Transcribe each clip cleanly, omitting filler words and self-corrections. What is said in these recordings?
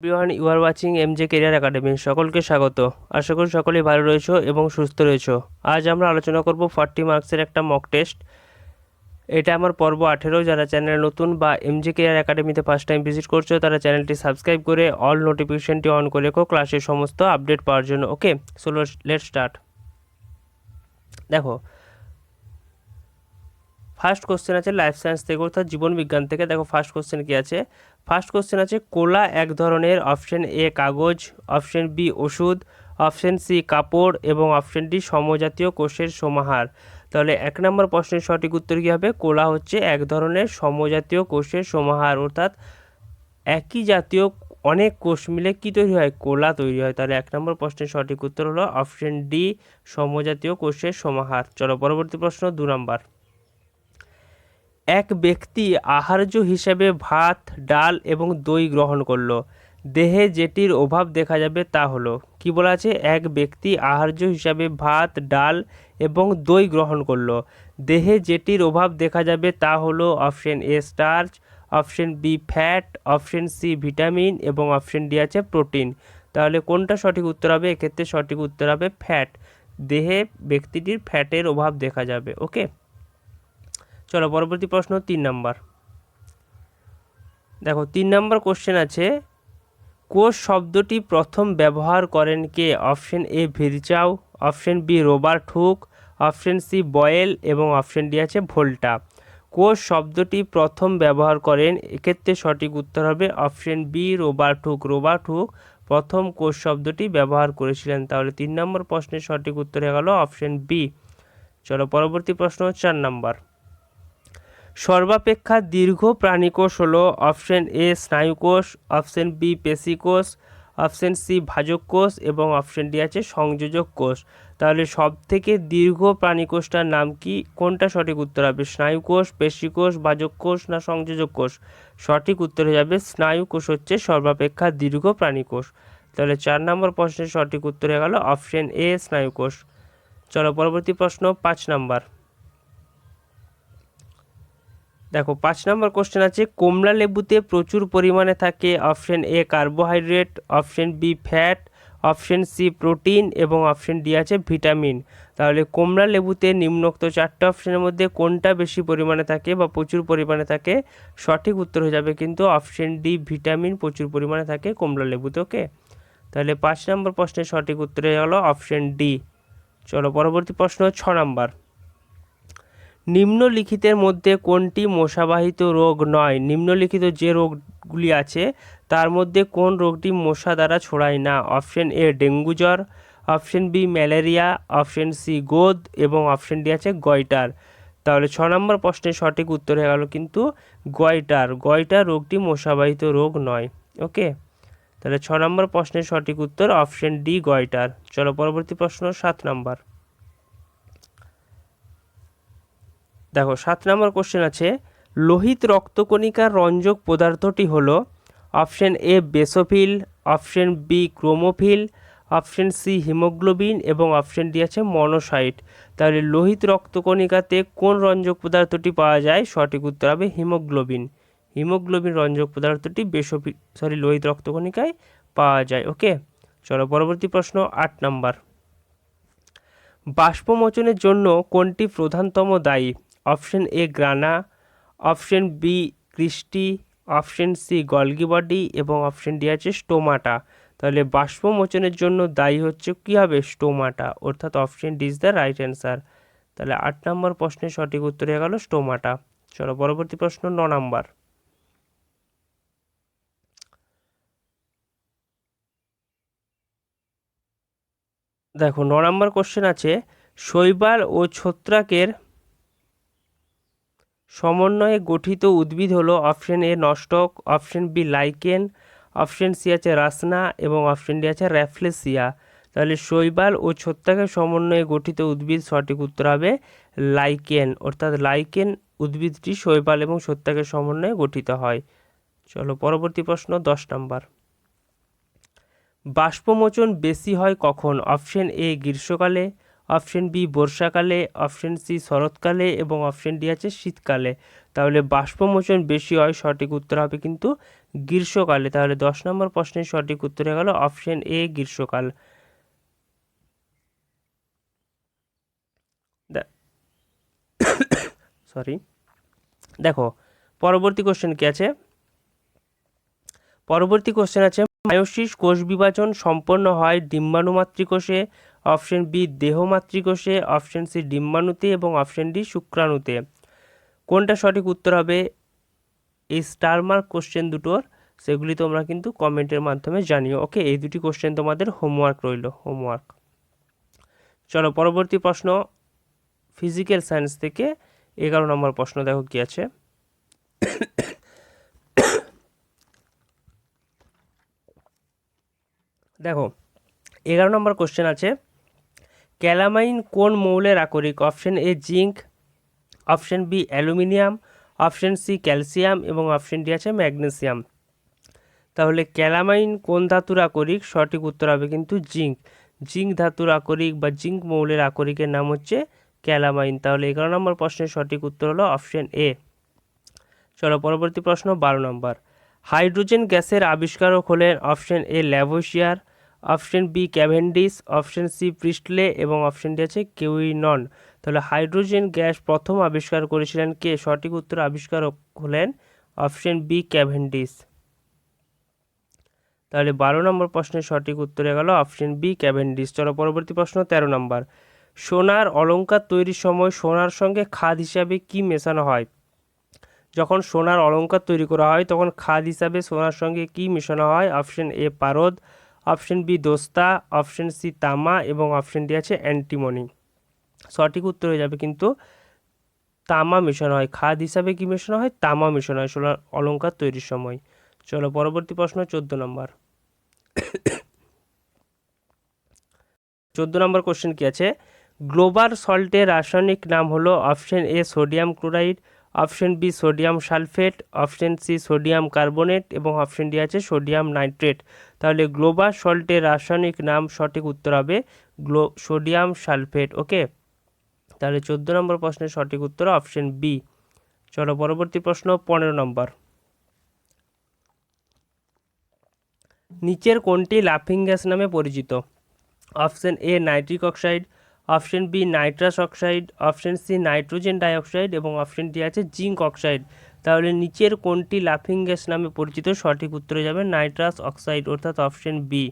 Everyone, you are watching MJ Career Academy. সকলকে স্বাগত। আশা করি সকলেই ভালো রয়েছো এবং সুস্থ রয়েছো। আজ আমরা আলোচনা করব 40 মার্কসের একটা মক টেস্ট। এটা আমার পর্ব 18। যারা চ্যানেল নতুন বা এমজে কেরিয়ার একাডেমিতে ফার্স্ট টাইম ভিজিট করছো তারা চ্যানেলটি সাবস্ক্রাইব করে অল নোটিফিকেশনটি অন করে রেখো ক্লাসের সমস্ত আপডেট পাওয়ার জন্য। ওকে, সো লেটস স্টার্ট। দেখো, ফার্স্ট কোশ্চেন আছে লাইফ সায়েন্স থেকে, অর্থাৎ জীবন বিজ্ঞান থেকে। দেখো ফার্স্ট কোশ্চেন কি আছে। ফার্স্ট কোশ্চেন আছে কোলা এক ধরনের, অপশন এ কাগজ, অপশন বি ওষুধ, অপশন সি কাপড় এবং অপশন ডি সমজাতীয় কোষের সমাহার। তাহলে 1 নম্বর প্রশ্নের সঠিক উত্তর কী হবে? কোলা হচ্ছে এক ধরনের সমজাতীয় কোষের সমাহার, অর্থাৎ একই জাতীয় অনেক কোষ মিলে কী তৈরি হয়? কোলা তৈরি হয়। তাহলে 1 নম্বর প্রশ্নের সঠিক উত্তর হলো অপশন ডি, সমজাতীয় কোষের সমাহার। চলো পরবর্তী প্রশ্ন 2 নম্বর। এক ব্যক্তি আহার্য হিসেবে ভাত, ডাল এবং দই গ্রহণ করল। দেহে যেটির অভাব দেখা যাবে তা হলো, কি বলা আছে? এক ব্যক্তি আহার্য হিসাবে ভাত, ডাল এবং দই গ্রহণ করল। দেহে যেটির অভাব দেখা যাবে তা হলো option A starch, option B fat, option C vitamin এবং অপশন ডি আছে প্রোটিন। তাহলে কোনটা সঠিক উত্তর হবে? এক্ষেত্রে সঠিক উত্তর হবে ফ্যাট। দেহে ব্যক্তিটির ফ্যাটের অভাব দেখা যাবে। ওকে, চলো পরবর্তী প্রশ্ন 3 নম্বর। দেখো 3 নম্বর কোশ্চেন আছে, কোষ শব্দটি প্রথম ব্যবহার করেন কে? Option A Virchow, option B Robert Hooke, option C Boyle এবং অপশন ডি আছে ভোল্টা। কোষ শব্দটি প্রথম ব্যবহার করেন, এক্ষেত্রে সঠিক উত্তর হবে option B Robert Hooke. Robert Hooke প্রথম কোষ শব্দটি ব্যবহার করেছিলেন। তাহলে 3 নম্বর প্রশ্নের সঠিক উত্তর হয়ে গেল অপশন বি। চলো পরবর্তী প্রশ্ন 4 নম্বর। সর্বাপেক্ষা দীর্ঘ প্রাণীকোষ হলো অপশন এ স্নায়ুকোষ, অপশন বি পেশিকোষ, অপশন সি ভাজক কোষ এবং অপশন ডি আছে সংযোজক কোষ। তাহলে সব থেকে দীর্ঘ প্রাণীকোষটার নাম কি? কোনটা সঠিক উত্তর হবে? স্নায়ুকোষ, পেশিকোষ, ভাজক কোষ না সংযোজক কোষ? সঠিক উত্তর হয়ে যাবে স্নায়ুকোষ হচ্ছে সর্বাপেক্ষা দীর্ঘ প্রাণীকোষ। তাহলে 4 নম্বর প্রশ্নের সঠিক উত্তর হয়ে গেল অপশন এ স্নায়ুকোষ। চলো পরবর্তী প্রশ্ন 5 নম্বর। দেখো 5 নম্বর কোশ্চেন আছে, কমলা লেবুতে প্রচুর পরিমাণে থাকে option A carbohydrate, option B fat, option C protein এবং অপশন ডি আছে ভিটামিন। তাহলে কমলা লেবুতে নিম্নোক্ত 4টে অপশনের মধ্যে কোনটা বেশি পরিমাণে থাকে বা প্রচুর পরিমাণে থাকে? সঠিক উত্তর হয়ে যাবে কিন্তু অপশন ডি ভিটামিন প্রচুর পরিমাণে থাকে কমলা লেবুতে। ওকে, তাহলে 5 নম্বর প্রশ্নের সঠিক উত্তর হয়ে গেল অপশন ডি। চলো পরবর্তী প্রশ্ন 6 নম্বর। নিম্নলিখিতের মধ্যে কোনটি মশাবাহিত রোগ নয়? নিম্নলিখিত যে রোগগুলি আছে তার মধ্যে কোন রোগটি মশা দ্বারা ছড়ায় না? অপশন এ ডেঙ্গু জ্বর, option B malaria, option C গোদ এবং অপশন ডি আছে গয়টার। তাহলে 6 নম্বর প্রশ্নের সঠিক উত্তর হয়ে গেল কিন্তু গয়টার। গয়টার রোগটি মশাবাহিত রোগ নয়। ওকে, তাহলে 6 নম্বর প্রশ্নের সঠিক উত্তর অপশন ডি গয়টার। চলো পরবর্তী প্রশ্ন 7 নম্বর। দেখো 7 নম্বর কোশ্চেন আছে, লোহিত রক্তকণিকার রঞ্জক পদার্থটি হলো option A basophil, option B chromophil, option C haemoglobin এবং অপশন ডি আছে মনোসাইট। তাহলে লোহিত রক্তকণিকাতে কোন রঞ্জক পদার্থটি পাওয়া যায়? সঠিক উত্তর হবে হিমোগ্লোবিন। হিমোগ্লোবিন রঞ্জক পদার্থটি লোহিত রক্তকণিকায় পাওয়া যায়। ওকে, চলো পরবর্তী প্রশ্ন 8 নম্বর। বাষ্পমোচনের জন্য কোনটি প্রধানতম দায়ী? Option A grana, option B cristae, option C Golgi body এবং অপশন ডি আছে স্টোমাটা। তাহলে বাষ্পমোচনের জন্য দায়ী হচ্ছে কী হবে? স্টোমাটা, অর্থাৎ option D is the right answer. তাহলে 8 নম্বর প্রশ্নের সঠিক উত্তর হয়ে গেল স্টোমাটা। চলো পরবর্তী প্রশ্ন 9 নম্বর। দেখো 9 নম্বর কোশ্চেন আছে, শৈবাল ও ছত্রাকের সমন্বয়ে গঠিত উদ্ভিদ হলো option A nostoc, option B lichen, option C আছে রাসনা এবং অপশন ডি আছে র্যাফলেসিয়া। তাহলে শৈবাল ও ছত্রাকের সমন্বয়ে গঠিত উদ্ভিদ সঠিক উত্তর হবে লাইকেন, অর্থাৎ লাইকেন উদ্ভিদটি শৈবাল এবং ছত্রাকের সমন্বয়ে গঠিত হয়। চলো পরবর্তী প্রশ্ন 10 নম্বর। বাষ্পমোচন বেশি হয় কখন? অপশন এ গ্রীষ্মকালে, অপশন বি বর্ষাকালে, অপশন সি শরৎকালে এবং অপশন ডি আছে শীতকালে। তাহলে বাষ্পমোচন বেশি হয়, সঠিক উত্তর হবে কিন্তু গ্রীষ্মকালে। তাহলে 10 নম্বর প্রশ্নের সঠিক উত্তর হয়ে গেল অপশন এ গ্রীষ্মকাল। সরি, দেখো পরবর্তী কোশ্চেন কি আছে। পরবর্তী কোশ্চেন আছে মায়োসিস কোষ বিভাজন সম্পন্ন হয় ডিম্বাণু মাতৃকোষে, অপশন বি দেহ মাতৃকোষে, অপশন সি ডিম্বাণুতে এবং অপশন ডি শুক্রাণুতে। কোনটা সঠিক উত্তর হবে এই স্টার মার্ক কোশ্চেন দুটোর, সেগুলি তোমরা কিন্তু কমেন্টের মাধ্যমে জানিও। ওকে, এই দুটি কোশ্চেন তোমাদের হোমওয়ার্ক রইল, হোমওয়ার্ক। চলো পরবর্তী প্রশ্ন ফিজিক্যাল সায়েন্স থেকে 11 নম্বর প্রশ্ন, দেখো কি আছে। দেখো 11 নম্বর কোশ্চেন আছে ক্যালামাইন কোন মৌলের আকরিক, option A zinc, option B aluminium, option C calcium এবং অপশন ডি আছে ম্যাগনেসিয়াম। তাহলে ক্যালামাইন কোন ধাতুর আকরিক, সঠিক উত্তর হবে কিন্তু জিঙ্ক। জিঙ্ক ধাতুর আকরিক বা জিঙ্ক মৌলের আকরিকের নাম হচ্ছে ক্যালামাইন। তাহলে 11 নম্বর প্রশ্নের সঠিক উত্তর হলো অপশন এ। চলো পরবর্তী প্রশ্ন 12 নম্বর। হাইড্রোজেন গ্যাসের আবিষ্কারক হলেন option A Lavoisier, option B Cavendish, option C Priestley এবং অপশন ডি আছে কেউইনন। তাহলে হাইড্রোজেন গ্যাস প্রথম আবিষ্কার করেছিলেন কে, সঠিক উত্তর আবিষ্কারক হলেন অপশন বি ক্যাভেন্ডিস। তাহলে 12 নম্বর প্রশ্নের সঠিক উত্তর হয়ে গেল অপশন বি ক্যাভেন্ডিস। চলো পরবর্তী প্রশ্ন 13 নম্বর। সোনার অলঙ্কার তৈরির সময় সোনার সঙ্গে খাদ হিসাবে কি মেশানো হয়? যখন সোনার অলঙ্কার তৈরি করা হয় তখন খাদ হিসাবে সোনার সঙ্গে কি মেশানো হয়? অপশন এ পারদ, অপশন বি দোস্তা, অপশন সি তামা এবং অপশন ডি আছে অ্যান্টিমনি। সঠিক উত্তর হয়ে যাবে কিন্তু তামা মেশানো হয়। খাদ হিসাবে কি মেশানো হয়? তামা মেশানো হয় সোনার অলঙ্কার তৈরির সময়। চলো পরবর্তী প্রশ্ন 14 নম্বর। 14 নম্বর কোশ্চেন কি আছে। গ্লোবাল সল্টের রাসায়নিক নাম হলো option A sodium chloride, option B sodium sulphate, option C sodium carbonate এবং অপশন ডি আছে সোডিয়াম নাইট্রেট। তাহলে গ্লোবাল সল্টের রাসায়নিক নাম সঠিক উত্তর হবে সোডিয়াম সালফেট। ওকে, তাহলে 14 নম্বর প্রশ্নের সঠিক উত্তর অপশন বি। চলো পরবর্তী প্রশ্ন 15 নম্বর। নিচের কোনটি লাফিং গ্যাস নামে পরিচিত? Option A nitric oxide, option B nitrous oxide, option C nitrogen dioxide এবং অপশন ডি আছে জিঙ্ক অক্সাইড। তাহলে নিচের কোনটি লাফিং গ্যাস নামে পরিচিত? সঠিক উত্তরে যাবে নাইট্রাস অক্সাইড, অর্থাৎ অপশন বি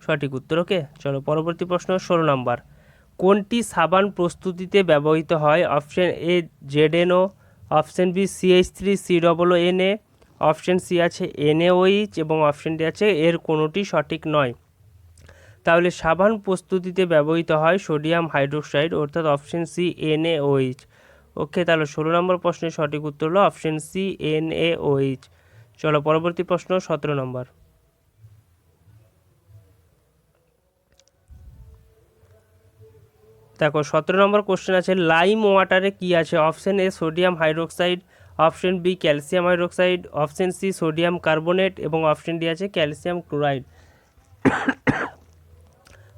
সঠিক উত্তর। ওকে, চলো পরবর্তী প্রশ্ন 16 নম্বর। কোনটি সাবান প্রস্তুতিতে ব্যবহৃত হয়? Option A ZnO, option B CH3COONA, option C আছে NaOH এবং অপশন ডি আছে এর কোনোটি সঠিক নয়। তাহলে সাবান প্রস্তুতিতে ব্যবহৃত হয় সোডিয়াম হাইড্রোক্সাইড, অর্থাৎ অপশন সি NaOH। ওকে, তাহলে 16 নম্বর প্রশ্নের সঠিক উত্তর হলো অপশন সি NaOH। চলো পরবর্তী প্রশ্ন 17 নম্বর। দেখো 17 নম্বর কোশ্চেন আছে লাইম ওয়াটারে কি আছে? Option A sodium hydroxide, option B calcium hydroxide, option C sodium carbonate এবং অপশন ডি আছে ক্যালসিয়াম ক্লোরাইড।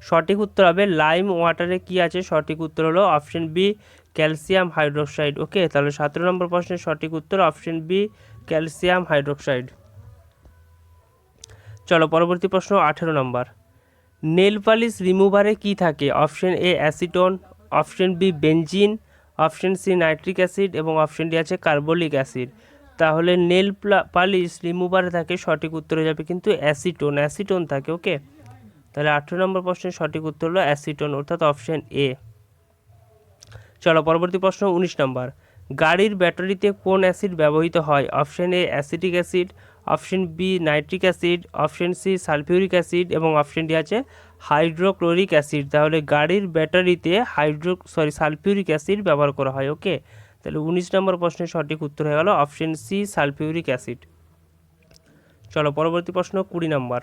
সঠিক উত্তর হবে লাইম ওয়াটারে কি আছে? সঠিক উত্তর হলো অপশন বি ক্যালসিয়াম হাইড্রোক্সাইড। ওকে, তাহলে 17 নম্বর প্রশ্নের সঠিক উত্তর অপশন বি ক্যালসিয়াম হাইড্রোক্সাইড। চলো পরবর্তী প্রশ্ন 18 নম্বর। নেল পালিশ রিমুভারে কি থাকে? Option A acetone, option B benzene, option C nitric acid এবং অপশন ডি আছে কার্বলিক অ্যাসিড। তাহলে নেল পালিশ রিমুভারে থাকে, সঠিক উত্তর হয়ে যাবে কিন্তু অ্যাসিটোন, অ্যাসিটোন থাকে। ওকে, তাহলে 18 নম্বর প্রশ্নের সঠিক উত্তর হলো অ্যাসিটোন, অর্থাৎ অপশন এ। চলো পরবর্তী প্রশ্ন 19 নম্বর। গাড়ির ব্যাটারিতে কোন অ্যাসিড ব্যবহৃত হয়? Option A acetic acid, option B nitric acid, option C sulphuric acid এবং অপশন ডি আছে হাইড্রোক্লোরিক অ্যাসিড। তাহলে গাড়ির ব্যাটারিতে সালফিউরিক অ্যাসিড ব্যবহার করা হয়। ওকে, তাহলে 19 নম্বর প্রশ্নের সঠিক উত্তর হয়ে গেল অপশন সি সালফিউরিক অ্যাসিড। চলো পরবর্তী প্রশ্ন 20 নম্বর।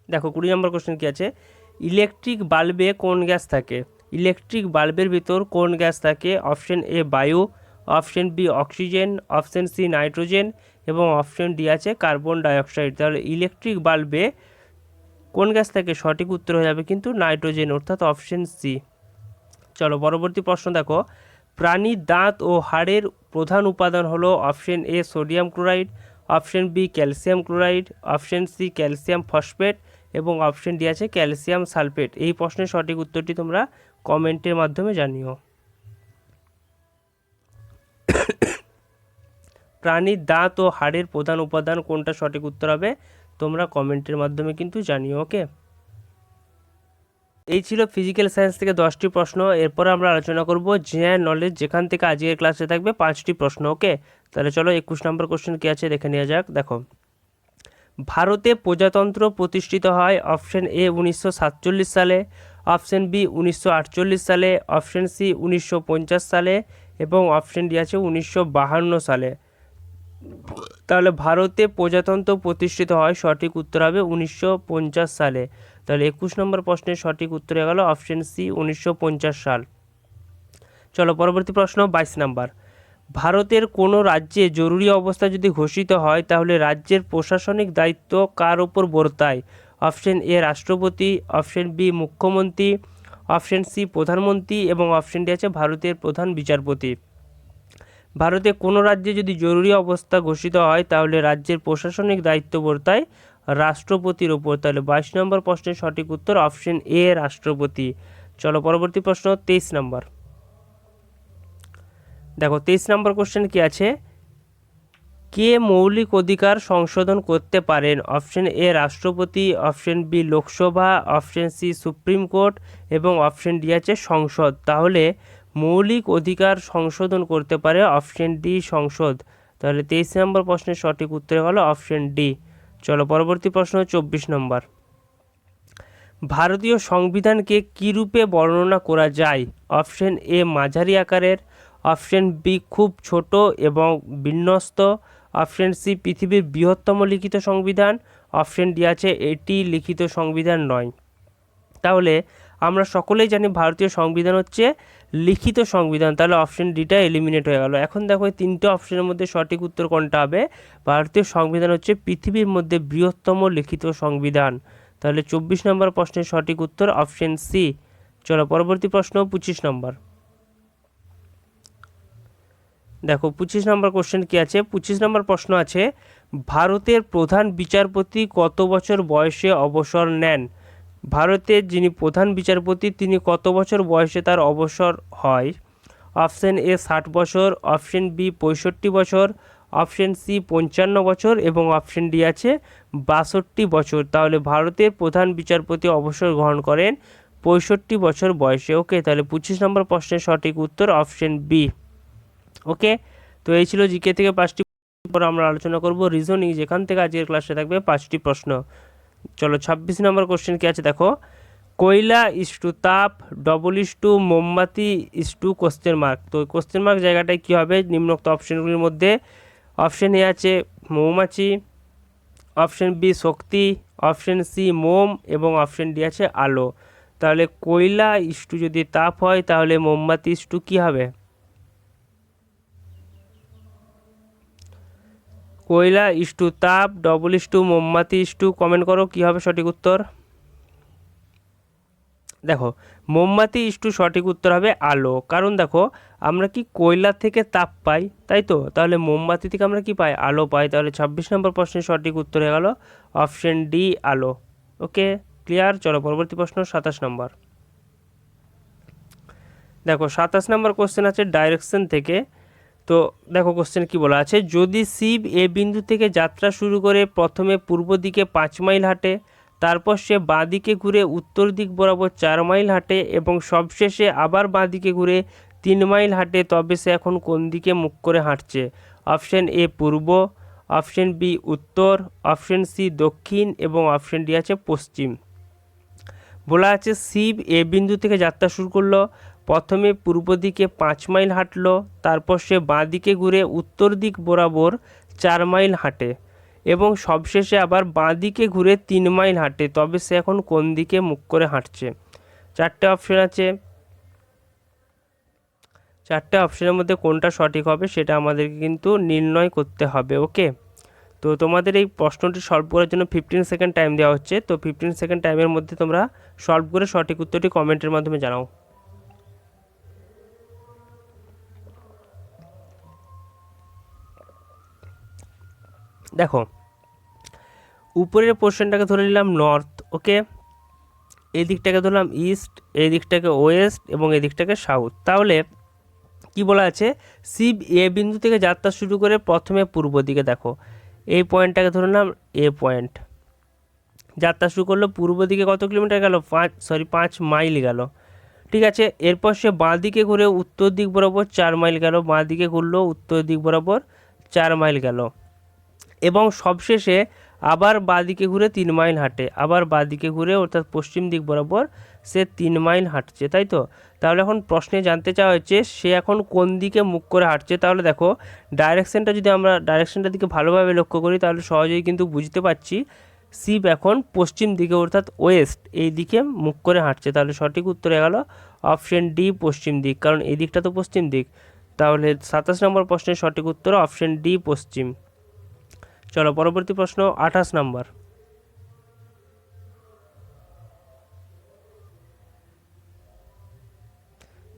দেখো 20 নম্বর কোশ্চেন কি আছে। ইলেকট্রিক বাল্বে কোন গ্যাস থাকে? ইলেকট্রিক বাল্বের ভিতর কোন গ্যাস থাকে? অপশন এ বায়ু, option B oxygen, option C nitrogen এবং অপশন ডি আছে কার্বন ডাইঅক্সাইড। তাহলে ইলেকট্রিক বাল্বে কোন গ্যাস থাকে? সঠিক উত্তর হয়ে যাবে কিন্তু নাইট্রোজেন, অর্থাৎ অপশন সি। চলো পরবর্তী প্রশ্ন দেখো। প্রাণীর দাঁত ও হাড়ের প্রধান উপাদান হলো option A sodium chloride, option B calcium chloride, option C calcium phosphate এবং অপশন ডি আছে ক্যালসিয়াম সালফেট। এই প্রশ্নের সঠিক উত্তরটি তোমরা কমেন্টের মাধ্যমে জানিও। প্রাণীর দাঁত ও হাড়ের প্রধান উপাদান কোনটা, সঠিক উত্তর হবে তোমরা কমেন্টের মাধ্যমে কিন্তু জানিও। ওকে, এই ছিল ফিজিক্যাল সায়েন্স থেকে 10টি প্রশ্ন। এরপরে আমরা আলোচনা করব জেনারেল নলেজ, যেখান থেকে আজকের ক্লাসে থাকবে 5টি প্রশ্ন। ওকে, তাহলে চলো 21 নম্বর কোশ্চেন কী আছে দেখে নেওয়া যাক। দেখো, ভারতে প্রজাতন্ত্র প্রতিষ্ঠিত হয় অপশন এ 1947 সালে, অপশন বি 1948 সালে, অপশন সি 1950 সালে এবং অপশন ডি আছে 1952 সালে। তাহলে ভারতে প্রজাতন্ত্র প্রতিষ্ঠিত হয়, সঠিক উত্তর হবে 1950 সালে। তাহলে 21 নম্বর প্রশ্নের সঠিক উত্তর হয়ে গেল অপশন সি 1950 সাল। চলো পরবর্তী প্রশ্ন 22 নম্বর। ভারতের কোনো রাজ্যে জরুরি অবস্থা যদি ঘোষিত হয় তাহলে রাজ্যের প্রশাসনিক দায়িত্ব কার ওপর বর্তায়? অপশন এ রাষ্ট্রপতি, অপশন বি মুখ্যমন্ত্রী, অপশন সি প্রধানমন্ত্রী এবং অপশন ডি আছে ভারতের প্রধান বিচারপতি। ভারতে কোনো রাজ্যে যদি জরুরি অবস্থা ঘোষিত হয় তাহলে রাজ্যের প্রশাসনিক দায়িত্ব বর্তায় রাষ্ট্রপতির ওপর। তাহলে 22 নম্বর প্রশ্নের সঠিক উত্তর অপশন এ রাষ্ট্রপতি। চলো পরবর্তী প্রশ্ন 23 নম্বর। দেখো 23 নম্বর কোশ্চেন কি আছে, কে মৌলিক অধিকার সংশোধন করতে পারেন? অপশন এ রাষ্ট্রপতি, option B Lok Sabha, option C supreme court এবং অপশন ডি আছে সংসদ। তাহলে মৌলিক অধিকার সংশোধন করতে পারে অপশন ডি সংসদ। তাহলে 23 নম্বর প্রশ্নের সঠিক উত্তর হলো অপশন ডি। চলো পরবর্তী প্রশ্ন 24 নম্বর। ভারতীয় সংবিধানকে কী রূপে বর্ণনা করা যায়? অপশন এ মাঝারি আকারের, অপশন বি খুব ছোট এবং বিন্যস্ত, অপশন সি পৃথিবীর বৃহত্তম লিখিত সংবিধান, অপশন ডি আছে এটি লিখিত সংবিধান নয়। তাহলে আমরা সকলেই জানি ভারতীয় সংবিধান হচ্ছে লিখিত সংবিধান, তাহলে অপশন ডিটা এলিমিনেট হয়ে গেল। এখন দেখো এই তিনটে অপশনের মধ্যে সঠিক উত্তর কোনটা হবে? ভারতীয় সংবিধান হচ্ছে পৃথিবীর মধ্যে বৃহত্তম লিখিত সংবিধান। তাহলে 24 নম্বর প্রশ্নের সঠিক উত্তর অপশন সি। চলো পরবর্তী প্রশ্ন 25 নম্বর। দেখো 25 নম্বর কোশ্চেন কি আছে, 25 নম্বর প্রশ্ন আছে, ভারতের প্রধান বিচারপতি কত বছর বয়সে অবসর নেন? ভারতের যিনি প্রধান বিচারপতি তিনি কত বছর বয়সে তার অবসর হয়? অপশন এ 60 বছর, অপশন বি 65 বছর, অপশন সি 55 বছর এবং অপশন ডি আছে 62 বছর। তাহলে ভারতের প্রধান বিচারপতি অবসর গ্রহণ করেন 65 বছর বয়সে। ওকে, তাহলে 25 নম্বর প্রশ্নের সঠিক উত্তর অপশন বি। ওকে, তো এই ছিল জিকে থেকে 5টি। পর আমরা আলোচনা করব রিজনিং, যেখান থেকে আজকের ক্লাসে থাকবে 5টি প্রশ্ন। চলো 26 নম্বর কোশ্চেন কি আছে দেখো, কয়লা ইস টু তাপ, ডবল ইস টু মোমবাতি ইস টু কোশ্চেন মার্ক। তো কোশ্চেন মার্ক জায়গাটায় কী হবে? নিম্নোক্ত অপশনগুলির মধ্যে অপশন এ আছে মৌমাছি, অপশন বি শক্তি, অপশন সি মোম এবং অপশন ডি আছে আলো। তাহলে কয়লা ইস টু যদি তাপ হয় তাহলে মোমবাতি ইস টু কী হবে? কয়লা ইস টু তাপ, ডবল ইস টু মোমবাতি ইস টু, কমেন্ট করো কী হবে সঠিক উত্তর। দেখো মোমবাতি ইস টু সঠিক উত্তর হবে আলো, কারণ দেখো আমরা কি কয়লা থেকে তাপ পাই, তাই তো, তাহলে মোমবাতি থেকে আমরা কি পাই? আলো পাই। তাহলে 26 নম্বর প্রশ্নের সঠিক উত্তর হয়ে গেল অপশন ডি আলো। ওকে, ক্লিয়ার। চলো পরবর্তী প্রশ্ন 27 নম্বর। দেখো 27 নম্বর কোশ্চেন আছে ডাইরেকশন থেকে। তো দেখো কোশ্চেন কি বলা আছে, যদি শিব এ বিন্দু থেকে যাত্রা শুরু করে প্রথমে পূর্ব দিকে 5 মাইল হাঁটে, তারপর সে বাঁ দিকে ঘুরে উত্তর দিক বরাবর 4 মাইল হাঁটে এবং সবশেষে আবার বাঁ দিকে ঘুরে 3 মাইল হাঁটে, তবে সে এখন কোন দিকে মুখ করে হাঁটছে? Option A Purba, option B উত্তর, অপশন সি দক্ষিণ এবং অপশন ডি আছে পশ্চিম। বলা আছে শিব এ বিন্দু থেকে যাত্রা শুরু করলো, প্রথমে পূর্ব দিকে 5 মাইল হাঁটলো, তারপর সে বাঁ দিকে ঘুরে উত্তর দিক বরাবর 4 মাইল হাঁটে এবং সবশেষে আবার বাঁ দিকে ঘুরে 3 মাইল হাঁটে, তবে সে এখন কোন দিকে মুখ করে হাঁটছে? 4টে অপশন আছে, 4টে অপশনের মধ্যে কোনটা সঠিক হবে সেটা আমাদেরকে কিন্তু নির্ণয় করতে হবে। ওকে, তো তোমাদের এই প্রশ্নটি সলভ করার জন্য 15 সেকেন্ড টাইম দেওয়া হচ্ছে। তো 15 সেকেন্ড টাইমের মধ্যে তোমরা সলভ করে সঠিক উত্তরটি কমেন্টের মাধ্যমে জানাও। দেখো উপরের পোর্শনটাকে ধরে নিলাম নর্থ, ওকে, এই দিকটাকে ধরলাম ইস্ট, এই দিকটাকে ওয়েস্ট এবং এই দিকটাকে সাউথ। তাহলে কি বলা আছে, শিব এ বিন্দু থেকে যাত্রা শুরু করে প্রথমে পূর্ব দিকে, দেখো এই পয়েন্টটাকে ধরে নিলাম এ পয়েন্ট, যাত্রা শুরু করলো পূর্ব দিকে কত কিলোমিটার গেল, 5 মাইল গেল, ঠিক আছে। এরপর সে বাঁ দিকে ঘুরে উত্তর দিক বরাবর 4 মাইল গেল, বাঁ দিকে ঘুরলো উত্তর দিক বরাবর 4 মাইল গেল, এবং সবশেষে আবার বাঁদিকে ঘুরে 3 মাইল হাঁটে, আবার বাঁদিকে ঘুরে অর্থাৎ পশ্চিম দিক বরাবর সে 3 মাইল হাঁটছে, তাই তো। তাহলে এখন প্রশ্নে জানতে চাওয়া হচ্ছে সে এখন কোন দিকে মুখ করে হাঁটছে। তাহলে দেখো ডাইরেকশনটা যদি আমরা ডাইরেকশনটার দিকে ভালোভাবে লক্ষ্য করি তাহলে সহজেই কিন্তু বুঝতে পারছি শিব এখন পশ্চিম দিকে অর্থাৎ ওয়েস্ট এই দিকে মুখ করে হাঁটছে। তাহলে সঠিক উত্তর হয়ে গেল অপশন ডি পশ্চিম দিক, কারণ এই দিকটা তো পশ্চিম দিক। তাহলে 27 নম্বর প্রশ্নের সঠিক উত্তর অপশন ডি পশ্চিম। চলো পরবর্তী প্রশ্ন 28 নম্বর।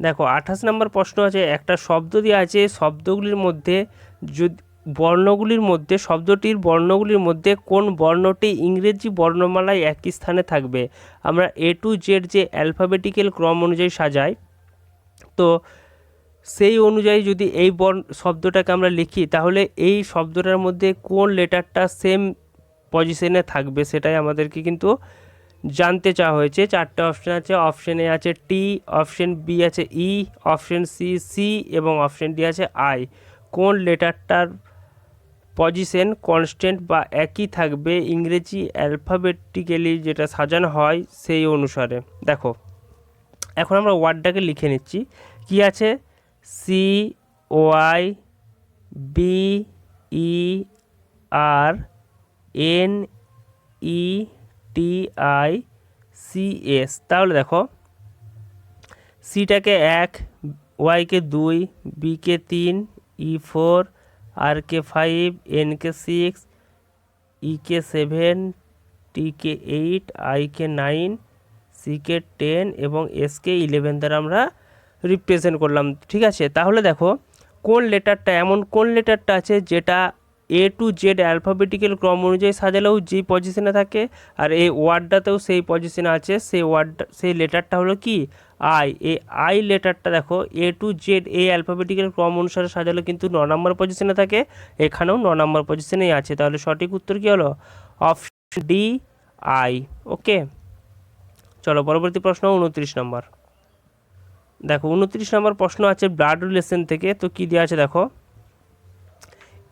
দেখো 28 নম্বর প্রশ্ন আছে, একটা শব্দ দেওয়া আছে, শব্দগুলির মধ্যে যদি বর্ণগুলির মধ্যে শব্দটির বর্ণগুলির মধ্যে কোন বর্ণটি ইংরেজি বর্ণমালায় একই স্থানে থাকবে। আমরা এ টু জেড যে অ্যালফাবেটিক্যাল ক্রম অনুযায়ী সাজাই, তো সেই অনুযায়ী যদি এই শব্দটাকে আমরা লিখি তাহলে এই শব্দটার মধ্যে কোন লেটারটা সেম পজিশনে থাকবে সেটাই আমাদেরকে কিন্তু জানতে চাওয়া হয়েছে। 4টে অপশান আছে, অপশান এ আছে টি, অপশান বি আছে ই, অপশান সি এবং অপশান ডি আছে আই। কোন লেটারটার পজিশন কনস্ট্যান্ট বা একই থাকবে ইংরেজি অ্যালফাবেটিক্যালি যেটা সাজানো হয় সেই অনুসারে। দেখো এখন আমরা ওয়ার্ডটাকে লিখে নিচ্ছি, কি আছে, C Y B E R N E T I C S. তাহলে দেখো সিটাকে 1, ওয়াইকে 2, বিকে 3, ই 4, আরকে 5, এনকে 6, ইকে 7, টিকে 8, আইকে 9, সিকে 10 এবং এসকে 11 দ্বারা আমরা রিপ্রেজেন্ট করলাম, ঠিক আছে। তাহলে দেখো কোন লেটারটা এমন কোন লেটারটা আছে যেটা এ টু জেড অ্যালফাবেটিক্যাল ক্রম অনুযায়ী সাজালেও যেই পজিশনে থাকে আর এই ওয়ার্ডটাতেও সেই পজিশনে আছে, সেই লেটারটা হলো কি আই। এই আই লেটারটা দেখো এ টু জেড এই অ্যালফাবেটিক্যাল ক্রম অনুসারে সাজালে কিন্তু 9 নম্বর পজিশনে থাকে, এখানেও 9 নম্বর পজিশনেই আছে। তাহলে সঠিক উত্তর কী হলো, অপশন ডি আই, ওকে। চলো পরবর্তী প্রশ্ন 29 নম্বর। দেখো 29 নম্বর প্রশ্ন আছে ব্লাড রিলেশন থেকে, তো কি দেওয়া আছে দেখো,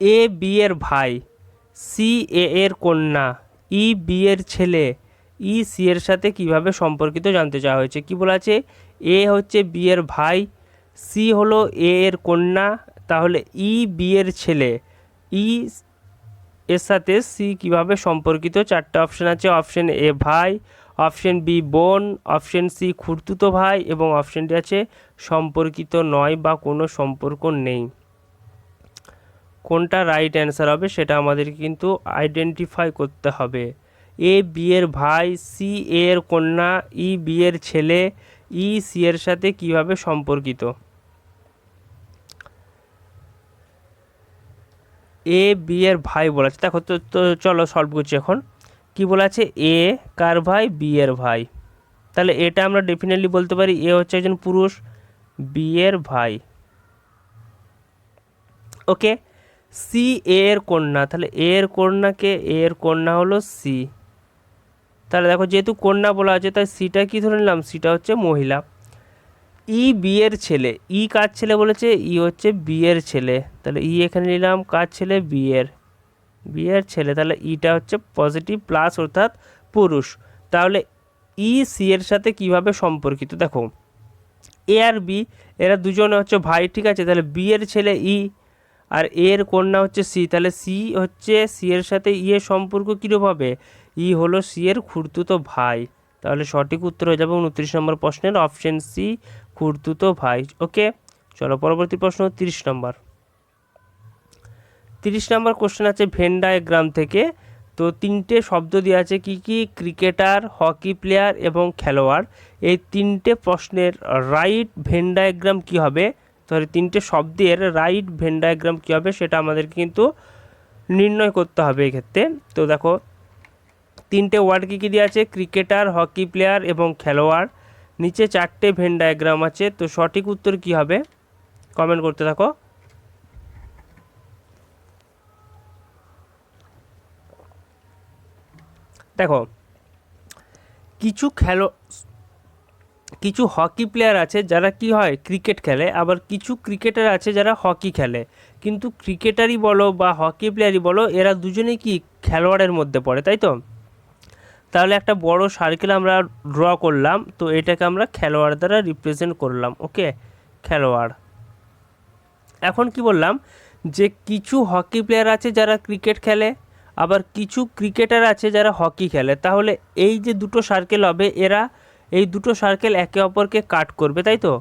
এ বি এর ভাই, সি এ এর কন্যা, ই বি এর ছেলে, ই সি এর সাথে কিভাবে সম্পর্কিত জানতে চাওয়া হয়েছে। কি বলা আছে, এ হচ্ছে বি এর ভাই, সি হলো এ এর কন্যা, তাহলে ই বি এর ছেলে, ই এর সাথে সি কিভাবে সম্পর্কিত। 4টে অপশান আছে, অপশান এ ভাই, অপশান বি বোন, অপশান সি খুড়তুতো ভাই এবং অপশান ডি আছে সম্পর্কিত নয় বা কোনো সম্পর্ক নেই। কোনটা রাইট অ্যান্সার হবে সেটা আমাদেরকে কিন্তু আইডেন্টিফাই করতে হবে। এ বি এর ভাই, সি এ এর কন্যা, ই বি এর ছেলে, ই সি এর সাথে কিভাবে সম্পর্কিত। এ বি এর ভাই বলা আছে, দেখো তো চলো সলভ করছি এখন। কি বলা আছে, এ কার ভাই, বি এর ভাই, তাহলে এটা আমরা ডেফিনেটলি বলতে পারি এ হচ্ছে একজন পুরুষ, বি এর ভাই, ওকে। সি এর কন্যা, তাহলে এর কন্যাকে, এর কন্যা হলো সি, তাহলে দেখো যেহেতু কন্যা বলা আছে তাই সিটা কি ধরে নিলাম, সিটা হচ্ছে মহিলা। ই বি এর ছেলে, ই কার ছেলে বলেছে, ই হচ্ছে বি এর ছেলে, তাহলে ই এখানে নিলাম কার ছেলে, বি এর ছেলে, তাহলে ইটা হচ্ছে পজিটিভ প্লাস অর্থাৎ পুরুষ। তাহলে ই সি এর সাথে কিভাবে সম্পর্কিত, দেখো এ আর বি এরা দুজনে হচ্ছে ভাই, ঠিক আছে। তাহলে বি এর ছেলে ই আর এর কন্যা হচ্ছে সি, তাহলে সি হচ্ছে সি এর সাথে ই এর সম্পর্ক কীরূপ হবে, ই হলো সি এর খুড়তুতো ভাই। তাহলে সঠিক উত্তর হয়ে যাবে 29 নম্বর প্রশ্নের অপশন সি খুড়তুতো ভাই, ওকে। চলো পরবর্তী প্রশ্ন 30 নম্বর। 30 নম্বর কোশ্চেন আছে ভেন ডায়াগ্রাম থেকে, তো 3টে শব্দ দেওয়া আছে, কি কি, ক্রিকেটার, হকি প্লেয়ার এবং খেলোয়াড়। এই 3টে প্রশ্নের রাইট ভেন ডায়াগ্রাম কী হবে, সরি 3টে শব্দের রাইট ভেন ডায়াগ্রাম কী হবে সেটা আমাদেরকে কিন্তু নির্ণয় করতে হবে এক্ষেত্রে। তো দেখো তিনটে ওয়ার্ড কী কী দেওয়া আছে, ক্রিকেটার, হকি প্লেয়ার এবং খেলোয়াড়। নিচে চারটে ভেন ডায়াগ্রাম আছে। তো সঠিক উত্তর কী হবে কমেন্ট করতে থাকো। দেখো কিছু হকি প্লেয়ার আছে যারা কি হয় ক্রিকেট খেলে, আবার কিছু ক্রিকেটার আছে যারা হকি খেলে। কিন্তু ক্রিকেটারই বলো বা হকি প্লেয়ারই বলো, এরা দুজনেই কি খেলোয়াড়ের মধ্যে পড়ে, তাই তো? তাহলে একটা বড় সার্কেল আমরা ড্র করলাম, তো এটাকে আমরা খেলোয়াড় দ্বারা রিপ্রেজেন্ট করলাম। ওকে, খেলোয়াড়। এখন কি বললাম যে কিছু হকি প্লেয়ার আছে যারা ক্রিকেট খেলে, আবার কিছু ক্রিকেটার আছে যারা হকি খেলে। তাহলে এই যে দুটো সার্কেল হবে, এরা এই দুটো সার্কেল একে অপরকে কাট করবে, তাই তো?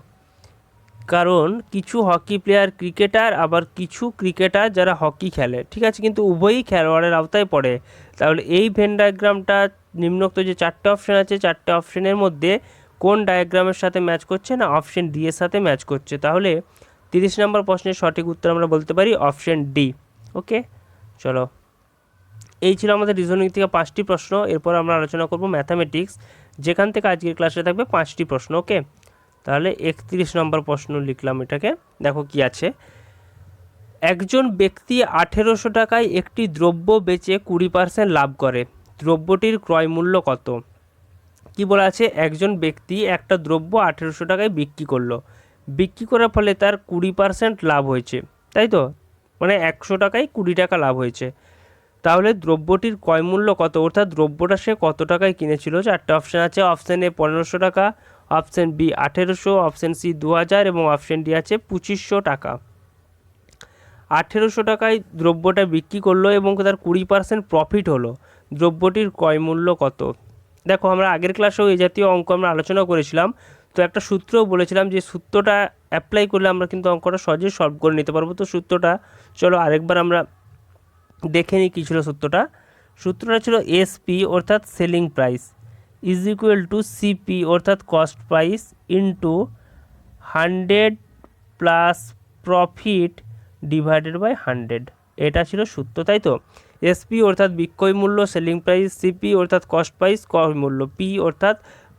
কারণ কিছু হকি প্লেয়ার ক্রিকেটার, আবার কিছু ক্রিকেটার যারা হকি খেলে, ঠিক আছে, কিন্তু উভয়ই খেলোয়াড়ের আওতায় পড়ে। তাহলে এই ভেন ডায়াগ্রামটা নিম্নোক্ত যে চারটে অপশান আছে, চারটে অপশানের মধ্যে কোন ডায়াগ্রামের সাথে ম্যাচ করছে না, অপশান ডি এর সাথে ম্যাচ করছে। তাহলে 30 নম্বর প্রশ্নের সঠিক উত্তর আমরা বলতে পারি অপশান ডি। ওকে, চলো, এই ছিল আমাদের রিজনিং থেকে 5টি প্রশ্ন। এরপর আমরা আলোচনা করব ম্যাথামেটিক্স, যেখান থেকে আজকের ক্লাসে থাকবে 5টি প্রশ্ন। ওকে, তাহলে 31 নম্বর প্রশ্ন লিখলাম এটাকে। দেখো কি আছে, একজন ব্যক্তি 1800 টাকায় একটি দ্রব্য বেচে 20% লাভ করে, দ্রব্যটির ক্রয় মূল্য কত? কি বলা আছে, একজন ব্যক্তি একটা দ্রব্য 1800 টাকায় বিক্রি করলো, বিক্রি করার ফলে তার 20% লাভ হয়েছে, তাই তো? মানে 100 টাকায় 20 টাকা লাভ হয়েছে। তাহলে দ্রব্যটির ক্রয় মূল্য কত, অর্থাৎ দ্রব্যটা সে কত টাকায় কিনেছিল? চারটে অপশান আছে, অপশান এ 1500 টাকা, অপশান বি 1800, অপশান সি 2000 এবং অপশান ডি আছে 2500 টাকা। 1800 টাকায় দ্রব্যটা বিক্রি করলো এবং তার 20% প্রফিট হলো, দ্রব্যটির ক্রয় মূল্য কত? দেখো আমরা আগের ক্লাসেও এই জাতীয় অঙ্ক আমরা আলোচনা করেছিলাম। তো একটা সূত্রও বলেছিলাম, যে সূত্রটা অ্যাপ্লাই করলে আমরা কিন্তু অঙ্কটা সহজেই সলভ করে নিতে পারবো। তো সূত্রটা চলো আরেকবার আমরা দেখে নিই কী ছিল সূত্রটা। সূত্রটা ছিল এসপি অর্থাৎ selling price is equal to CP অর্থাৎ cost price into 100 plus profit divided by 100। এটা ছিল সূত্র, তাই তো? এসপি অর্থাৎ বিক্রয় মূল্য সেলিং প্রাইস, সিপি অর্থাৎ কস্ট প্রাইস ক্রয় মূল্য, পি অর্থাৎ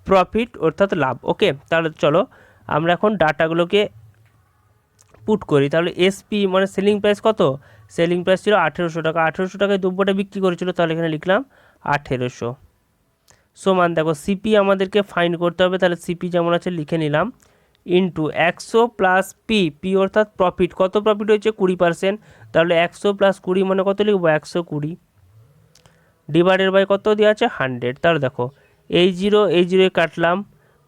প্রফিট অর্থাৎ লাভ। ওকে, তাহলে চলো আমরা এখন ডাটাগুলোকে পুট করি। তাহলে এসপি মানে সেলিং প্রাইস কত, সেলিং প্রাইস ছিল 1800 টাকা, 1800 টাকায় দ্রব্যটা বিক্রি করেছিল, তাহলে এখানে লিখলাম 1800 সমান, দেখো সিপি আমাদেরকে ফাইন্ড করতে হবে, তাহলে সিপি যেমন আছে লিখে নিলাম, ইন্টু 100 প্লাস পি, পি অর্থাৎ প্রফিট, কত প্রফিট হয়েছে 20%, তাহলে 100 প্লাস 20 মানে কত লিখবো 120, ডিভাইডেড বাই কত দেওয়া আছে 100। তাহলে দেখো এই জিরো কাটলাম,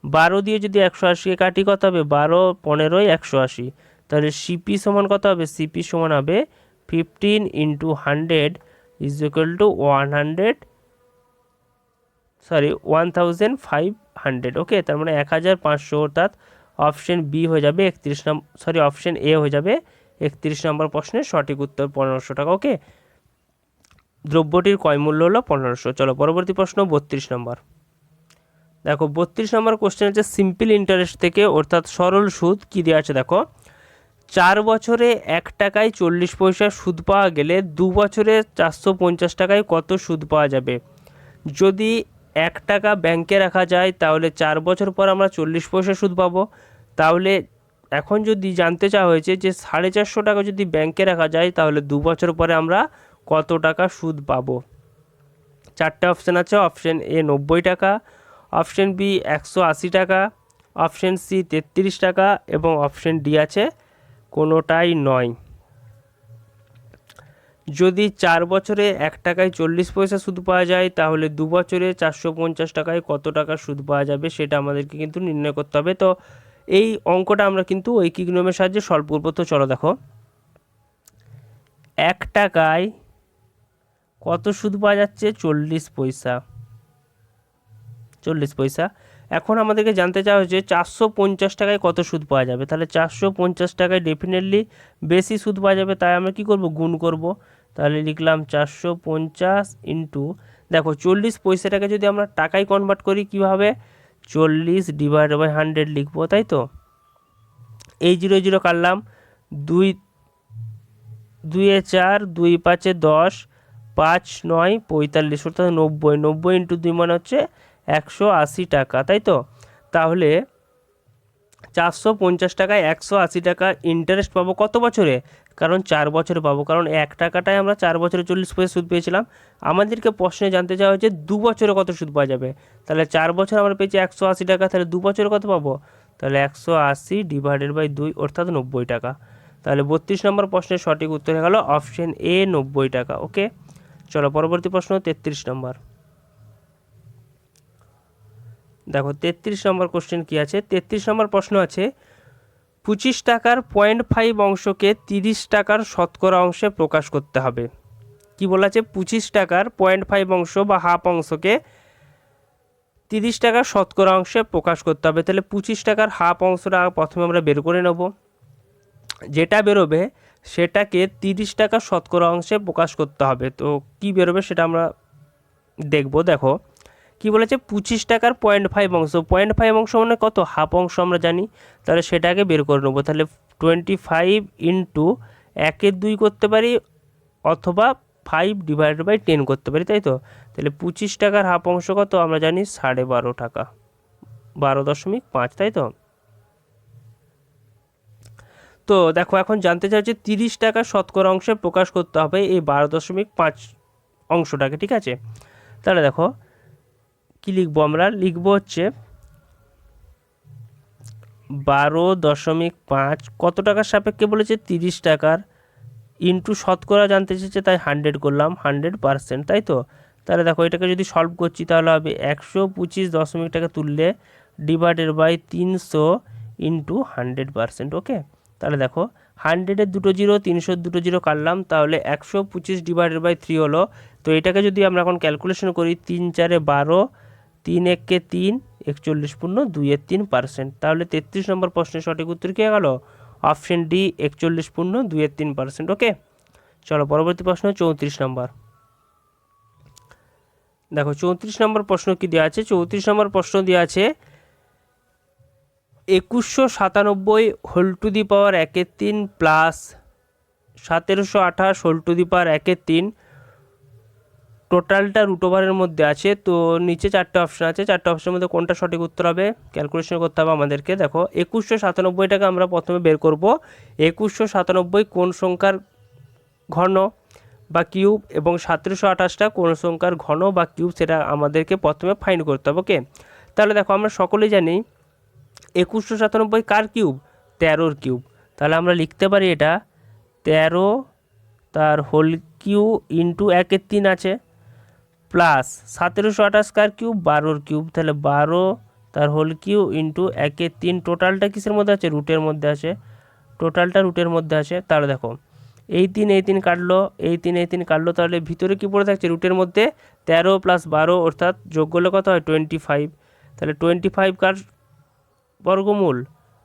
12 দিয়ে যদি 180কে কাটি কত হবে, 12 15 180, তাহলে সিপি সমান কত হবে, সিপি সমান হবে 15 ইন্টু 100 ইজ ইকুয়াল টু 1500। ওকে, তার মানে 1500, অর্থাৎ অপশন বি হয়ে যাবে অপশন এ হয়ে যাবে 31 নম্বর প্রশ্নের সঠিক উত্তর 1500 টাকা। ওকে, দ্রব্যটির ক্রয় মূল্য হলো 1500। চলো পরবর্তী প্রশ্ন 32 নম্বর। দেখো 32 নম্বর কোশ্চেন হচ্ছে সিম্পল ইন্টারেস্ট থেকে অর্থাৎ সরল সুদ কি দেওয়া আছে। দেখো 4 বছরে 1 টাকায় 40 পয়সা সুদ পাওয়া গেলে 2 বছরে 450 টাকায় কত সুদ পাওয়া যাবে? যদি 1 টাকা ব্যাংকে রাখা যায় তাহলে 4 বছর পর আমরা 40 পয়সা সুদ পাবো। তাহলে এখন যদি জানতে চাওয়া হয়েছে যে 450 টাকা যদি ব্যাংকে রাখা যায় তাহলে 2 বছর পরে আমরা কত টাকা সুদ পাবো? চারটে অপশান আছে, অপশান এ 90 টাকা, অপশান বি 180 টাকা, অপশান সি 33 টাকা এবং অপশান ডি আছে কোনোটাই নয়। যদি 4 বছরে 1 টাকায় 40 পয়সা সুদ পাওয়া যায় তাহলে 2 বছরে 450 টাকায় কত টাকা সুদ পাওয়া যাবে সেটা আমাদেরকে কিন্তু নির্ণয় করতে হবে। তো এই অঙ্কটা আমরা কিন্তু ঐকিক নিয়মের সাহায্যে সলভ করবো। তো চলো দেখো 1 টাকায় কত সুদ পাওয়া যাচ্ছে 40 পয়সা। এখন আমাদেরকে জানতে চাওয়া হচ্ছে 450 টাকায় কত সুদ পাওয়া যাবে। তাহলে 450 টাকায় ডেফিনেটলি বেশি সুদ পাওয়া যাবে, তাই আমরা কি করব, গুণ করব। তাহলে লিখলাম 450 ইন্টু, দেখো 40 পয়সাটাকে যদি আমরা টাকায় কনভার্ট করি কিভাবে, 40 ডিভাইড বাই 100 লিখবো, তাই তো? এই 0 0 কাটলাম, 2 2 4, 2 5 10, 5 9 45 অর্থাৎ 90, 90 ইন্টু 2 মানে হচ্ছে 180 টাকা, তাই তো? তাহলে 450 টাকায় 180 টাকা ইন্টারেস্ট পাবো কত বছরে? কারণ 4 বছরে পাবো, কারণ 1 টাকাটায় আমরা 4 বছরে 40% সুদ পেয়েছিলাম। আমাদেরকে প্রশ্নে জানতে চাওয়া হয়েছে 2 বছরে কত সুদ পাওয়া যাবে। তাহলে 4 বছর আমরা পেয়েছি 180 টাকা, তাহলে 2 বছরে কত পাবো? তাহলে 180 ডিভাইডেড বাই 2 অর্থাৎ 90 টাকা। তাহলে 32 নম্বর প্রশ্নের সঠিক উত্তর হয়ে গেল অপশন এ 90 টাকা। ওকে, চলো পরবর্তী প্রশ্ন 33 নম্বর। দেখো 33 নম্বর কোশ্চেন কি আছে। 33 নম্বর প্রশ্ন আছে 25 টাকার 0.5 অংশকে 30 টাকার শতকরা অংশে প্রকাশ করতে হবে। কি বলা আছে? 25 টাকার 0.5 অংশ বা হাফ অংশকে 30 টাকার শতকরা অংশে প্রকাশ করতে হবে। তাহলে 25 টাকার হাফ অংশটা প্রথমে আমরা বের করে নেব। যেটা বেরোবে সেটাকে 30 টাকার শতকরা অংশে প্রকাশ করতে হবে। তো কি বেরোবে সেটা আমরা দেখব। দেখো কি বলেছে, 25 টাকার 0.5 অংশ, 0.5 অংশ মানে কত? হাফ অংশ আমরা জানি, তাহলে সেটাকে বের করে নেবো। তাহলে 25 ইন্টু 1/2 করতে পারি, অথবা 5 ডিভাইডেড বাই 10 করতে পারি, তাই তো? তাহলে 25 টাকার হাফ অংশ কত আমরা জানি? 12.5 টাকা, 12.5, তাই তো? তো দেখো এখন জানতে চাইছে 30 টাকা শতকরা অংশে প্রকাশ করতে হবে এই 12.5 অংশটাকে, ঠিক আছে? তাহলে দেখো কি লিখবো, আমরা লিখবো হচ্ছে 12.5 কত টাকার সাপেক্ষে বলেছে? 30 টাকার, ইন্টু শতকরা জানতে চেয়েছে তাই 100 করলাম, 100%, তাই তো? তাহলে দেখো এটাকে যদি সলভ করছি তাহলে হবে 125 টাকা তুললে ডিভাইডেড বাই 300 ইন্টু 100%। ওকে, তাহলে দেখো 100-এর দুটো জিরো, 300-এর দুটো জিরো কাটলাম, তাহলে 125 ডিভাইডেড বাই 3 হলো। তো এটাকে যদি আমরা এখন ক্যালকুলেশন করি, 3 4 12, 3 1 3, 41.2%। তাহলে 33 নম্বর প্রশ্নের সঠিক উত্তর কি হয়ে গেল? Option D 41.2%। ওকে, চলো পরবর্তী প্রশ্ন 34 নম্বর। দেখো 34 নম্বর প্রশ্ন কি দেওয়া আছে। 34 নম্বর প্রশ্ন দেওয়া আছে 2197 whole to the power 1/3 plus 1728 whole to the power 1/3 টোটালটা রুট ওভারের মধ্যে আছে। তো নিচে 4টে অপশান আছে, 4টে অপশানের মধ্যে কোনটা সঠিক উত্তর হবে ক্যালকুলেশন করতে হবে আমাদেরকে। দেখো 2197টাকে আমরা প্রথমে বের করব। 2197 কোন সংখ্যার ঘন বা কিউব, এবং 1728টা কোন সংখ্যার ঘন বা কিউব, সেটা আমাদেরকে প্রথমে ফাইন্ড করতে হবে। ওকে, তাহলে দেখো আমরা সকলেই জানি 2197 কার কিউব? 13-র কিউব। তাহলে আমরা লিখতে পারি এটা 13 তার হোল কিউ ইন্টু 1/3 আছে, প্লাস 1728 কার কিউব? 12-র কিউব। তাহলে 12 তার হোল কিউ ইন্টু 1/3, টোটালটা কিসের মধ্যে আছে? রুটের মধ্যে আছে, টোটালটা রুটের মধ্যে আছে। তাহলে দেখো এই 3 কাটলো, এই 3 কাটলো, তাহলে ভিতরে কি পড়ে থাকছে? রুটের মধ্যে 13 + 12 অর্থাৎ যোগ করলে কত হয়? 25। তাহলে 25 কার বর্গমূল?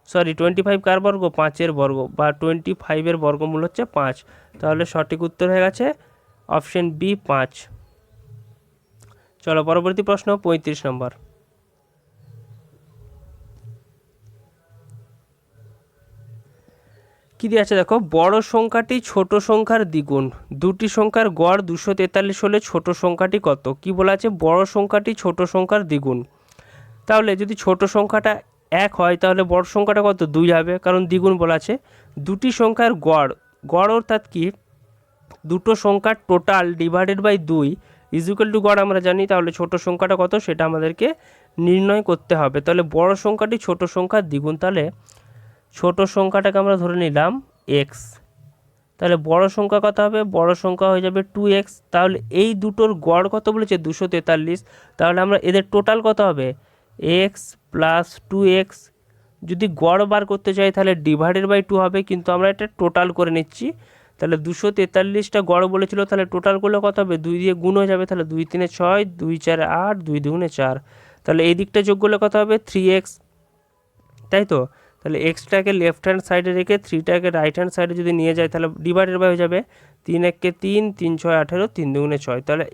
25 কার বর্গ? 5-এর বর্গ, বা 25-এর বর্গমূল হচ্ছে 5। তাহলে সঠিক উত্তর হয়ে গেছে অপশন বি 5। চলো পরবর্তী প্রশ্ন 35 নম্বর। কি দিয়ে আছে দেখো, বড় সংখ্যাটি ছোট সংখ্যার দ্বিগুণ, দুটি সংখ্যার গড় 243 হলে ছোট সংখ্যাটি কত? কি বলা আছে? বড় সংখ্যাটি ছোট সংখ্যার দ্বিগুণ। তাহলে যদি ছোট সংখ্যাটা 1 হয় তাহলে বড় সংখ্যাটা কত? 2 হবে, কারণ দ্বিগুণ বলা আছে। দুটি সংখ্যার গড়, গড় অর্থাৎ কি? দুটো সংখ্যার total divided by 2 equal to গড় আমরা জানি। তাহলে ছোট সংখ্যাটা কত সেটা আমাদেরকে নির্ণয় করতে হবে। তাহলে বড় সংখ্যাটি ছোট সংখ্যার দ্বিগুণ, তাহলে ছোট সংখ্যাটাকে আমরা ধরে নিলাম x। তাহলে বড় সংখ্যা কত হবে? বড় সংখ্যা হয়ে যাবে 2x। তাহলে এই দুটোর গড় কত বলেছে? 243। তাহলে আমরা এদের টোটাল কত হবে? x plus 2x। যদি গড় বার করতে চাই তাহলে ডিভাইডেড বাই 2 হবে, কিন্তু আমরা এটা টোটাল করে নিচ্ছি। তাহলে 243টা গড় বলেছিল, তাহলে টোটাল করলে কত হবে? 2 দিয়ে গুণ হয়ে যাবে, তাহলে 2 3 6, 2 4 8, 2 2 4। তাহলে এই দিকটা যোগ করলে কত হবে? 3x, তাই তো? তাহলে এক্সটাকে লেফট হ্যান্ড সাইডে রেখে 3টাকে রাইট হ্যান্ড সাইডে যদি নিয়ে যায় তাহলে ডিভাইডেড বাই হয়ে যাবে 3 1 3, 3 6 18, 3 2 6। তাহলে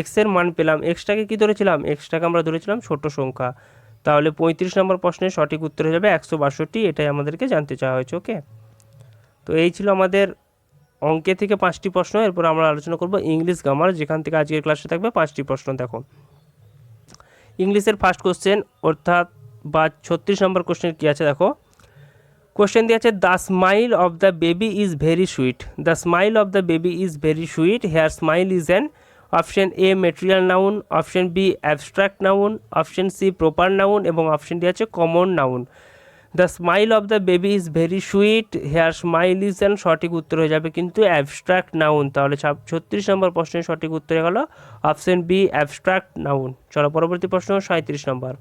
এক্সের মান পেলাম। এক্সটাকে কি ধরেছিলাম? এক্সটাকে আমরা ধরেছিলাম ছোট সংখ্যা। তাহলে 35 নম্বর প্রশ্নের সঠিক উত্তর হয়ে যাবে 162। এটাই আমাদেরকে জানতে চাওয়া হয়েছে। ওকে, তো এই ছিল আমাদের অঙ্কে থেকে 5টি প্রশ্ন, এরপর আমরা আলোচনা করব ইংলিশ গ্রামার, যেখান থেকে আজকের ক্লাসে থাকবে 5টি প্রশ্ন। দেখো ইংলিশের ফার্স্ট কোশ্চেন অর্থাৎ বা 36 নম্বর কোশ্চেন কী আছে দেখো। কোশ্চেন দিয়ে আছে the smile of the baby is very sweet. The smile of the baby is very sweet. Here smile is an option A material noun, option B abstract noun, option C proper noun এবং option D আছে common noun. The smile of the baby is very sweet, here smile is an সঠিক উত্তর হয়ে যাবে কিন্তু abstract noun. তাহলে 36 নম্বর প্রশ্নের সঠিক উত্তর হয়ে গেল অপশন বি অ্যাবস্ট্রাক্ট নাউন। চলো পরবর্তী প্রশ্ন 37 নম্বর।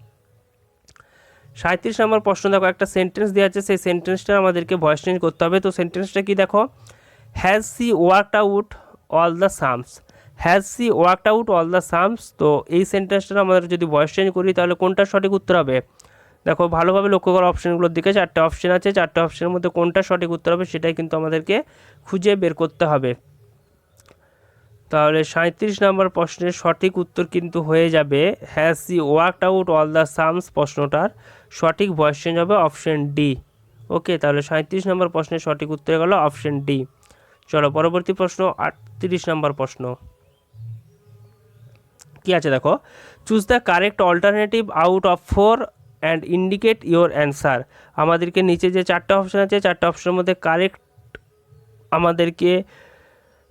37 নম্বর প্রশ্ন দেখো, একটা সেন্টেন্স দেওয়া আছে, সেই সেন্টেন্সটা আমাদেরকে ভয়েস চেঞ্জ করতে হবে। তো সেন্টেন্সটা কি দেখো, has she worked out all the sums. Has she worked out all the sums. তো এই সেন্টেন্সটা আমাদের যদি ভয়েস চেঞ্জ করি তাহলে কোনটা সঠিক উত্তর হবে? দেখো ভালোভাবে লক্ষ্য করো অপশানগুলোর দিকে, 4টে অপশান আছে, 4টে অপশানের মধ্যে কোনটা সঠিক উত্তর হবে সেটাই কিন্তু আমাদেরকে খুঁজে বের করতে হবে। তাহলে 37 নম্বর প্রশ্নের সঠিক উত্তর কিন্তু হয়ে যাবে has she worked out all the sums. প্রশ্নটার সঠিক ভয়েস চেঞ্জ হবে অপশন ডি। ওকে, তাহলে 37 নম্বর প্রশ্নের সঠিক উত্তর গেল অপশন ডি। চলো পরবর্তী প্রশ্ন 38 নম্বর প্রশ্ন কি আছে দেখো, choose the correct alternative out of 4 and indicate your answer. আমাদেরকে নিচে যে 4টে অপশান আছে, 4টে অপশানের মধ্যে কারেক্ট আমাদেরকে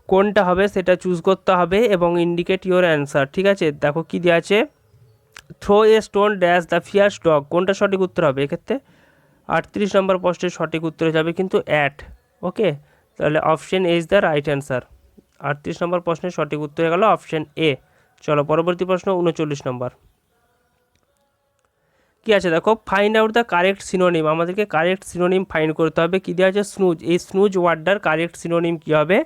কোনটা হবে সেটা চুজ করতে হবে এবং ইন্ডিকেট ইওর অ্যান্সার। ঠিক আছে, দেখো কি দেওয়া আছে, throw a stone dash the fierce dog. কোনটা সঠিক উত্তর হবে এক্ষেত্রে? 38 নম্বর প্রশ্নের সঠিক উত্তর যাবে কিন্তু অ্যাট। ওকে, তাহলে option A is the right answer. 38 নম্বর প্রশ্নের সঠিক উত্তর হয়ে গেল অপশন এ। চলো পরবর্তী প্রশ্ন 39 নম্বর কি আছে দেখো, find out the correct synonym. আমাদেরকে কারেক্ট সিনোনিম ফাইন্ড করতে হবে। কী দেওয়া আছে, স্নুজ। এই স্নুজ ওয়ার্ডটার কারেক্ট সিনোনিম কী হবে?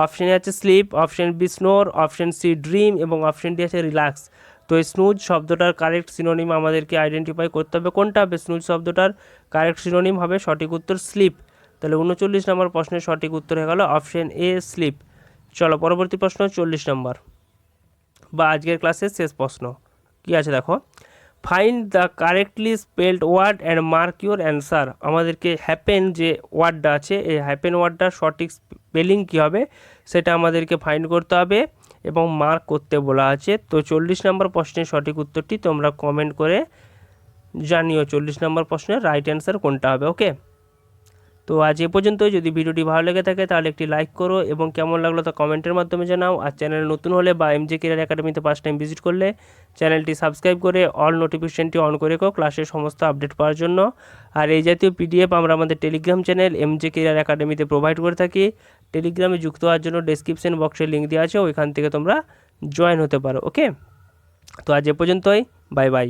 অপশন এ আছে sleep, option B snore, option C dream এবং অপশন ডি আছে রিল্যাক্স। তো এই স্নুজ শব্দটার কারেক্ট সিনোনিম আমাদেরকে আইডেন্টিফাই করতে হবে। কোনটা হবে স্নুজ শব্দটার কারেক্ট সিনোনিম? হবে সঠিক উত্তর স্লিপ। তাহলে 39 নম্বর প্রশ্নের সঠিক উত্তর হয়ে গেল অপশন এ স্লিপ। চলো পরবর্তী প্রশ্ন 40 নম্বর বা আজকের ক্লাসের শেষ প্রশ্ন কি আছে দেখো, find the correctly spelled word and mark your answer. আমাদেরকে হ্যাপেন যে ওয়ার্ডটা আছে, এই হ্যাপেন ওয়ার্ডটার সঠিক স্পেলিং কী হবে সেটা আমাদেরকে ফাইন্ড করতে হবে এবং মার্ক করতে বলা আছে। তো 40 নম্বর প্রশ্নের সঠিক উত্তরটি তোমরা কমেন্ট করে জানিও 40 নম্বর প্রশ্নের রাইট অ্যান্সার কোনটা হবে। ওকে, তো আজ এ পর্যন্তই। যদি ভিডিওটি ভালো লেগে থাকে তাহলে একটি লাইক করো এবং কেমন লাগলো তা কমেন্টের মাধ্যমে জানাও। আর চ্যানেলে নতুন হলে বা এমজে কেরিয়ার একাডেমিতে ফার্স্ট টাইম ভিজিট করলে চ্যানেলটি সাবস্ক্রাইব করে অল নোটিফিকেশনটি অন করে রেখো ক্লাসের সমস্ত আপডেট পাওয়ার জন্য। আর এই জাতীয় পিডিএফ আমরা আমাদের টেলিগ্রাম চ্যানেল এমজে কেরিয়ার একাডেমিতে প্রোভাইড করে থাকি। টেলিগ্রামে যুক্ত হওয়ার জন্য ডেসক্রিপশন বক্সে লিঙ্ক দেওয়া আছে, ওইখান থেকে তোমরা জয়েন হতে পারো। ওকে, তো আজ এ পর্যন্তই, বাই বাই।